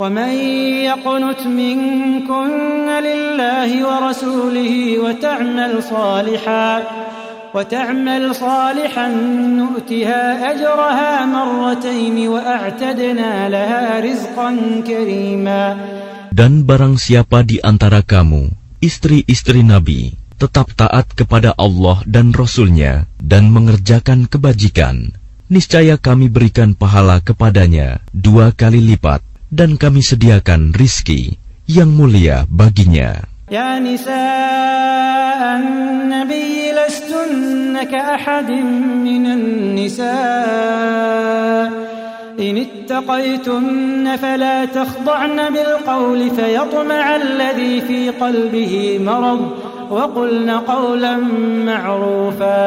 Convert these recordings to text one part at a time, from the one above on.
ومن يقنت منكن لله ورسوله وتعمل صالحا نؤتها أجرها مرتين وأعتدنا لها رزقا كريما. Dan barang siapa di antara kamu, istri-istri Nabi, tetap taat kepada Allah dan Rasul-Nya dan mengerjakan kebajikan, niscaya kami berikan pahala kepadanya 2 kali lipat, dan kami sediakan rizki yang mulia baginya. Ya nisa'an nabiy lastunna ka'ahadin minan nisa' in ittaqaytunna fala takhda'na bilqawli fayatma'a alladhi fi qalbihi marad wa qulna qawlan ma'rufa.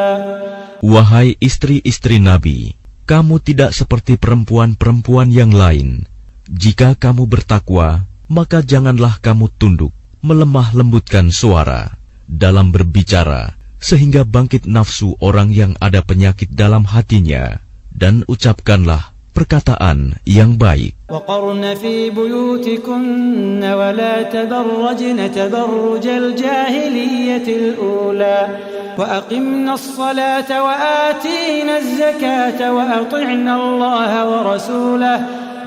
Wahai istri-istri Nabi, kamu tidak seperti perempuan-perempuan yang lain. Jika kamu bertakwa, maka janganlah kamu tunduk, melemah lembutkan suara dalam berbicara, sehingga bangkit nafsu orang yang ada penyakit dalam hatinya, dan ucapkanlah perkataan yang baik. وَقَرْنَ فِي بُيُوتِكُنَّ وَلَا تَبَرَّجْنَ تَبَرُّجَ الْجَاهِلِيَّةِ الْأُولَى وَأَقِمْنَا الصَّلَاةَ وَآتِينَا الزَّكَاةَ وَأَطِعْنَا اللَّهَ وَرَسُولَهُ.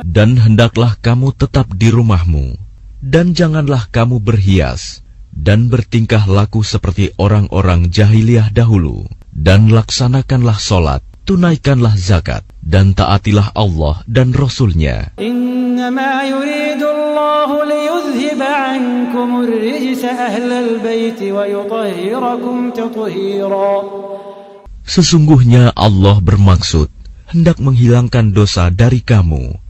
Dan hendaklah kamu tetap di rumahmu, dan janganlah kamu berhias, dan bertingkah laku seperti orang-orang jahiliyah dahulu, dan laksanakanlah sholat, tunaikanlah zakat, dan taatilah Allah dan Rasul-Nya. Innama yuridullahu liyudhhiba ankumur rijsa ahlal baiti wa yutahhirakum tathhira. Sesungguhnya Allah bermaksud hendak menghilangkan dosa dari kamu,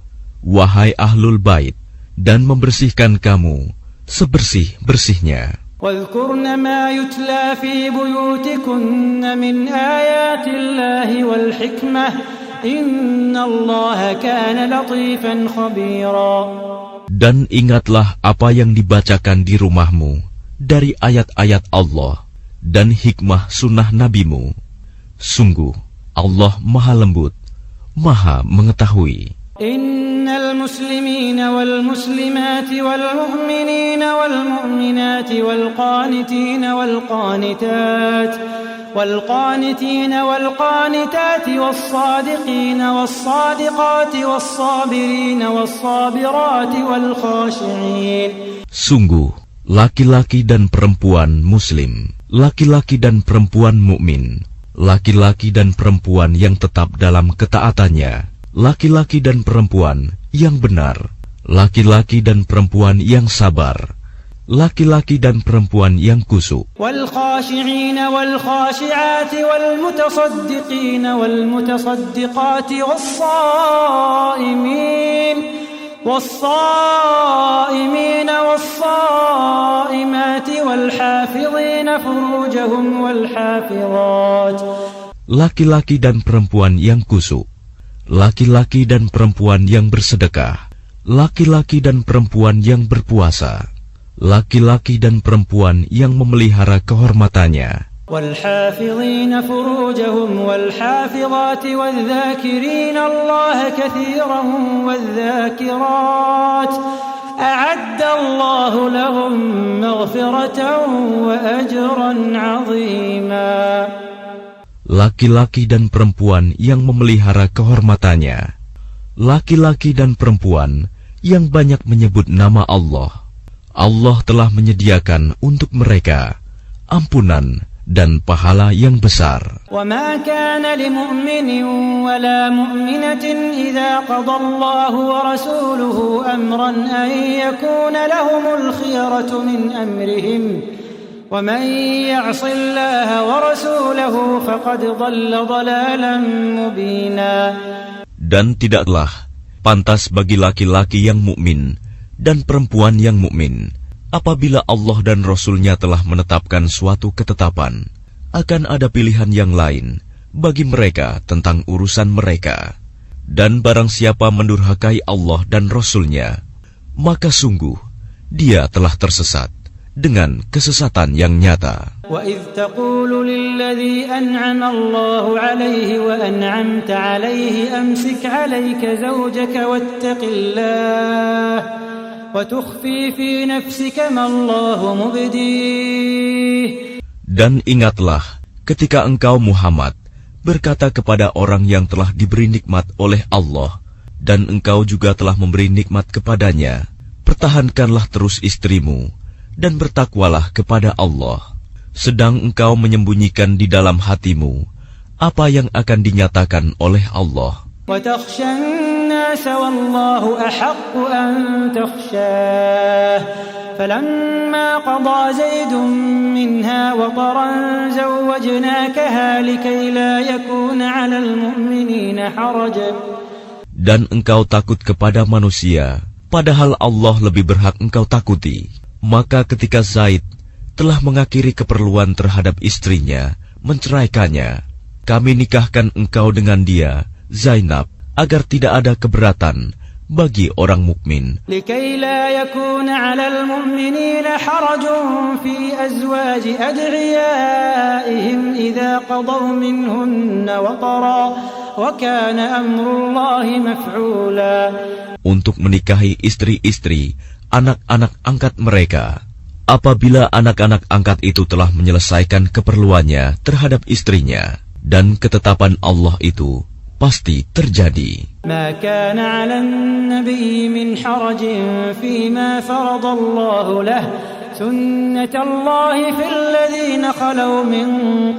wahai ahlul bait, dan membersihkan kamu sebersih-bersihnya. وَاذْكُرْنَ مَا يُتْلَى فِي بُيُوتِكُنَّ مِنْ آيَاتِ اللَّهِ وَالْحِكْمَةِ إِنَّ اللَّهَ كَانَ لَطِيفًا خَبِيرًا. Dan ingatlah apa yang dibacakan di rumahmu dari ayat-ayat Allah dan hikmah sunnah nabimu. Sungguh Allah Maha Lembut, Maha Mengetahui. Innal muslimina wal muslimati wal mu'minina wal mu'minati wal qanitina wal qanitati was sadiqina was sadiqati was sabirina was sabirati wal khashi'in. Sungguh laki-laki dan perempuan muslim, laki-laki dan perempuan mukmin, laki-laki dan perempuan yang tetap dalam ketaatannya, laki-laki dan perempuan yang benar, laki-laki dan perempuan yang sabar, laki-laki dan perempuan yang kusuk. Wal khashi'ina wal khashi'ati wal mutasaddiqina wal mutasaddiqati was saimina was saimati wal hafizina furujahum wal hafizat. Laki-laki dan perempuan yang kusuk, laki-laki dan perempuan yang bersedekah, laki-laki dan perempuan yang berpuasa, laki-laki dan perempuan yang memelihara kehormatannya. وَالْحَافِظِينَ فُرُوجَهُمْ وَالْحَافِظَاتِ وَالذَّاكِرِينَ اللَّهَ كَثِيرًا وَالذَّاكِرَاتِ أَعَدَّ اللَّهُ لَهُمْ مَغْفِرَةً وَأَجْرًا عَظِيمًا. Laki-laki dan perempuan yang memelihara kehormatannya, laki-laki dan perempuan yang banyak menyebut nama Allah. Allah telah menyediakan untuk mereka ampunan dan pahala yang besar. وَمَا كَانَ لِمُؤْمِنٍ وَلَا مُؤْمِنَةٍ إِذَا قَضَى اللَّهُ وَرَسُولُهُ أَمْرًا أَن يَكُونَ لَهُمُ الْخِيَرَةُ مِنْ أَمْرِهِمْ وَمَنْ يَعْصِ اللَّهَ وَرَسُولَهُ فَقَدْ ضَلَّ ضَلَالًا مُبِينًا. Dan tidaklah pantas bagi laki-laki yang mukmin dan perempuan yang mukmin, apabila Allah dan Rasul-Nya telah menetapkan suatu ketetapan, akan ada pilihan yang lain bagi mereka tentang urusan mereka. Dan barang siapa mendurhakai Allah dan Rasul-Nya, maka sungguh dia telah tersesat dengan kesesatan yang nyata. وَإِذْ تَقُولُ لِلَّذِي أَنْعَمَ اللَّهُ عَلَيْهِ وَأَنْعَمْتَ عَلَيْهِ أَمْسِكْ عَلَيْكَ زَوْجَكَ وَاتَّقِ اللَّهَ وتخفي في نفسك ما الله مبديه. Dan ingatlah ketika engkau Muhammad berkata kepada orang yang telah diberi nikmat oleh Allah, dan engkau juga telah memberi nikmat kepadanya, pertahankanlah terus istrimu, dan bertakwalah kepada Allah, sedang engkau menyembunyikan di dalam hatimu apa yang akan dinyatakan oleh Allah. وتخشى الناس والله أحق أن تخشاه فلما قضى زيد منها وطرا زوجناكها لكي لا يكون على المؤمنين حرج. Dan engkau takut kepada manusia, padahal Allah lebih berhak engkau takuti. Maka ketika Zaid telah mengakhiri keperluan terhadap istrinya, menceraikannya, kami nikahkan engkau dengan dia, Zainab, agar tidak ada keberatan bagi orang mukmin. لكي لا يكون على المؤمنين حرج في أزواج أدعيائهم إذا قضوا منهن وطرا وكان أمر الله مفعولا. Untuk menikahi istri-istri anak-anak angkat mereka, apabila anak-anak angkat itu telah menyelesaikan keperluannya terhadap istrinya, dan ketetapan Allah itu pasti terjadi. ما كان على النبي من حرج فيما فرض الله له سنة الله في الذين خلوا من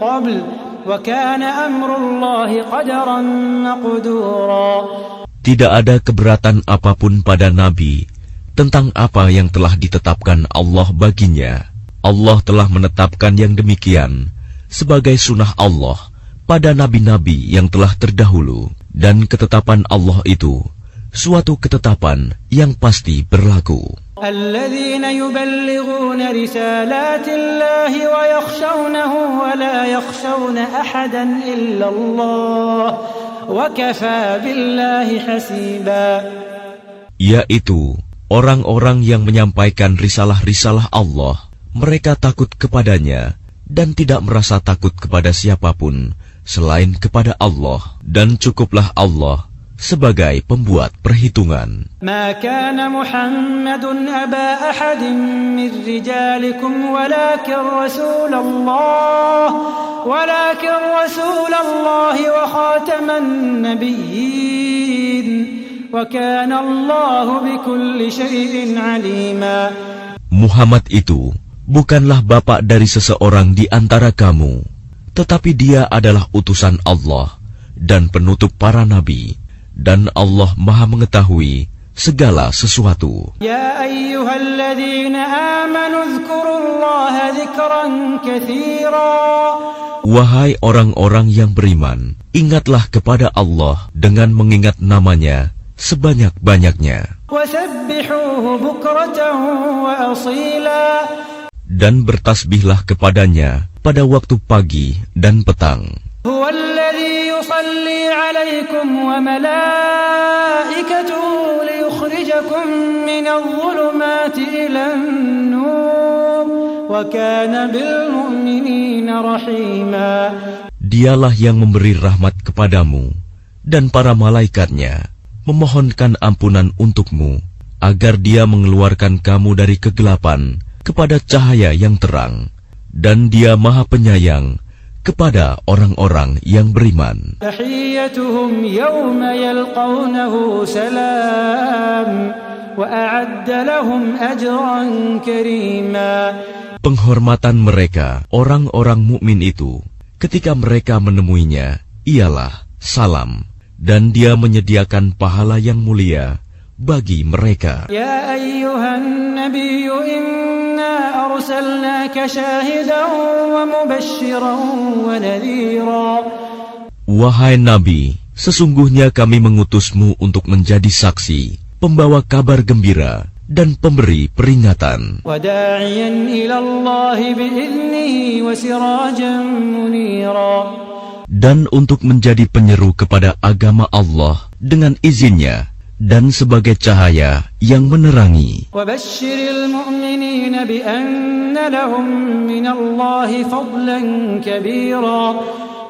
قبل وكان أمر الله قدرا مقدورا. Tidak ada keberatan apapun pada Nabi tentang apa yang telah ditetapkan Allah baginya. Allah telah menetapkan yang demikian sebagai sunnah Allah pada nabi-nabi yang telah terdahulu, dan ketetapan Allah itu suatu ketetapan yang pasti berlaku. الذين يبلغون رسالات الله ويخشونه ولا يخشون أحدا إلا الله وكفى بالله حسيبا. Yaitu orang-orang yang menyampaikan risalah-risalah Allah, mereka takut kepadanya dan tidak merasa takut kepada siapapun selain kepada Allah, dan cukuplah Allah sebagai pembuat perhitungan. ما كان محمد أبا أحد من رجالكم ولكن رسول الله وخاتم النبيين وكان الله بكل شيء عليما. Muhammad itu bukanlah bapak dari seseorang di antara kamu, tetapi dia adalah utusan Allah dan penutup para nabi, dan Allah Maha mengetahui segala sesuatu. Ya ayyuhalladzina amanu dzkurullaha dzikran katsira. Wahai orang-orang yang beriman, ingatlah kepada Allah dengan mengingat namanya sebanyak-banyaknya. Wasabbihuhu bukratan wa asila. Dan bertasbihlah kepadanya pada waktu pagi dan petang. Huwallazi yusalli 'alaikum wa malaikatuhu liyukhrijakum minadh dhulumati ilan nur wa kana bil mu'minina rahima. Dialah yang memberi rahmat kepadamu, dan para malaikatnya memohonkan ampunan untukmu, agar dia mengeluarkan kamu dari kegelapan kepada cahaya yang terang, dan dia Maha Penyayang kepada orang-orang yang beriman. Tahiyyatuhum yawma yalqawnahu salam wa a'adda lahum ajran karima. Penghormatan mereka, orang-orang mukmin itu, ketika mereka menemuinya, ialah salam, dan dia menyediakan pahala yang mulia bagi mereka. Ya ayyuhan nabiyyu inna arsalnaka syahidan wa mubasysyiran wa nadhira. Wahai Nabi, sesungguhnya kami mengutusmu untuk menjadi saksi, pembawa kabar gembira, dan pemberi peringatan. Wa da'iyan ila Allah bi'idnihi wa sirajan munira. Dan untuk menjadi penyeru kepada agama Allah dengan izinnya, dan sebagai cahaya yang menerangi. Wabashshiril mu'minina bi anna lahum minallahi fadlan kabira.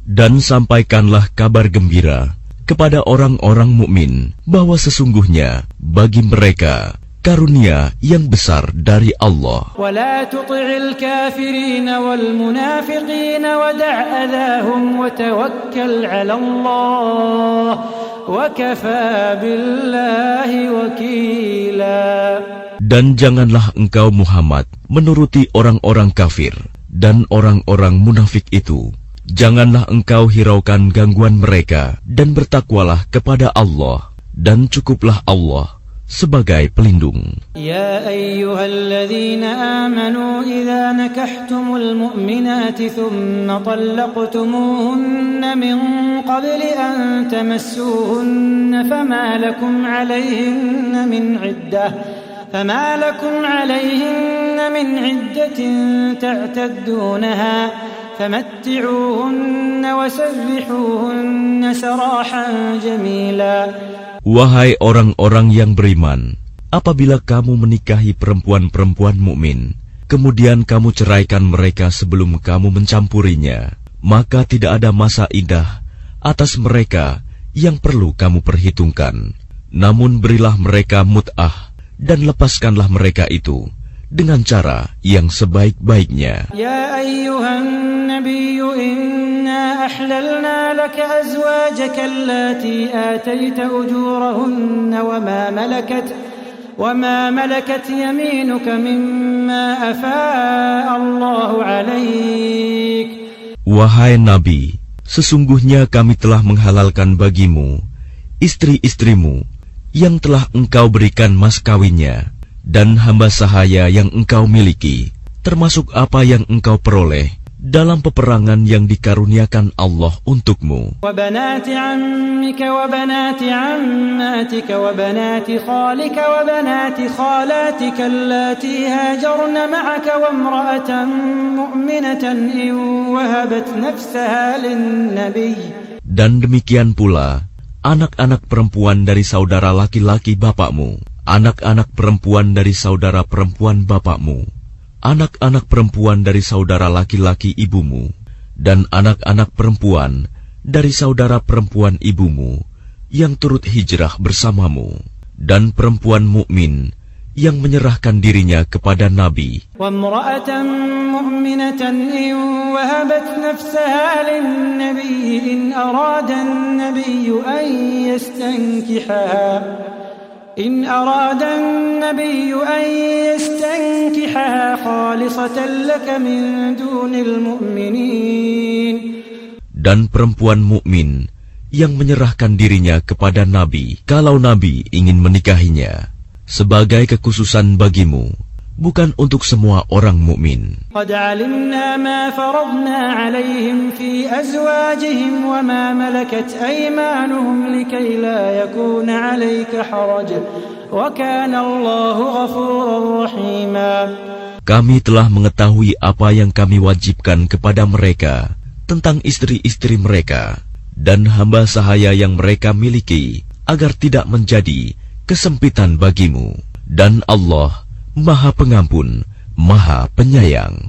Dan sampaikanlah kabar gembira kepada orang-orang mukmin bahwa sesungguhnya bagi mereka karunia yang besar dari Allah. ولا تطع الكافرين والمنافقين ودع أذاهم وتوكل على الله وكفى بالله وكيلا. Dan janganlah engkau Muhammad menuruti orang-orang kafir dan orang-orang munafik itu. Janganlah engkau hiraukan gangguan mereka, dan bertakwalah kepada Allah, dan cukuplah Allah sebagai pelindung. يا أيها الذين آمنوا إذا نكحتم المؤمنات ثم طلقتموهن من قبل أن تمسوهن فما لكم عليهن من عدة تعتدونها فمتعوهن وسرحوهن سراحا جميلا. Wahai orang-orang yang beriman, apabila kamu menikahi perempuan-perempuan mukmin, kemudian kamu ceraikan mereka sebelum kamu mencampurinya, maka tidak ada masa indah atas mereka yang perlu kamu perhitungkan. Namun berilah mereka mut'ah dan lepaskanlah mereka itu dengan cara yang sebaik-baiknya. Ya ayyuhan nabiyyu inna ahlalna laka azwajaka allati ataita ujurahunna wa ma malakat yaminuka mimma afa'a Allahu 'alaik. Wahai Nabi, sesungguhnya kami telah menghalalkan bagimu istri-istrimu yang telah engkau berikan mas kawinnya, dan hamba sahaya yang engkau miliki, termasuk apa yang engkau peroleh dalam peperangan yang dikaruniakan Allah untukmu. وَبَنَاتِ عَمِّكَ وَبَنَاتِ عَمَّاتِكَ وَبَنَاتِ خَالِكَ وَبَنَاتِ خَالَاتِكَ اللَّاتِي هَاجَرْنَ مَعَكَ وَامْرَأَةً مُؤْمِنَةً إِنْ وَهَبَتْ نَفْسَهَا لِلنَّبِيِّ. Dan demikian pula anak-anak perempuan dari saudara laki-laki bapakmu, anak-anak perempuan dari saudara perempuan bapakmu, anak-anak perempuan dari saudara laki-laki ibumu, dan anak-anak perempuan dari saudara perempuan ibumu yang turut hijrah bersamamu, dan perempuan mukmin yang menyerahkan dirinya kepada Nabi. وَامْرَأَةً مُؤْمِنَةً إِنْ وَهَبَتْ نَفْسَهَا لِلنَّبِيِّ إِنْ أَرَادَ النَّبِيُّ أن يستنكحها خالصة لك من دون المؤمنين. Dan perempuan mukmin yang menyerahkan dirinya kepada Nabi, kalau Nabi ingin menikahinya, sebagai kekhususan bagimu, bukan untuk semua orang mukmin. قد علمنا ما فرضنا عليهم في أزواجهم وما ملكت أيمانهم لكي لا يكون عليك حرج وكان الله غفورا رحيما. Kami telah mengetahui apa yang kami wajibkan kepada mereka tentang istri-istri mereka dan hamba sahaya yang mereka miliki, agar tidak menjadi kesempitan bagimu, dan Allah Maha Pengampun, Maha Penyayang.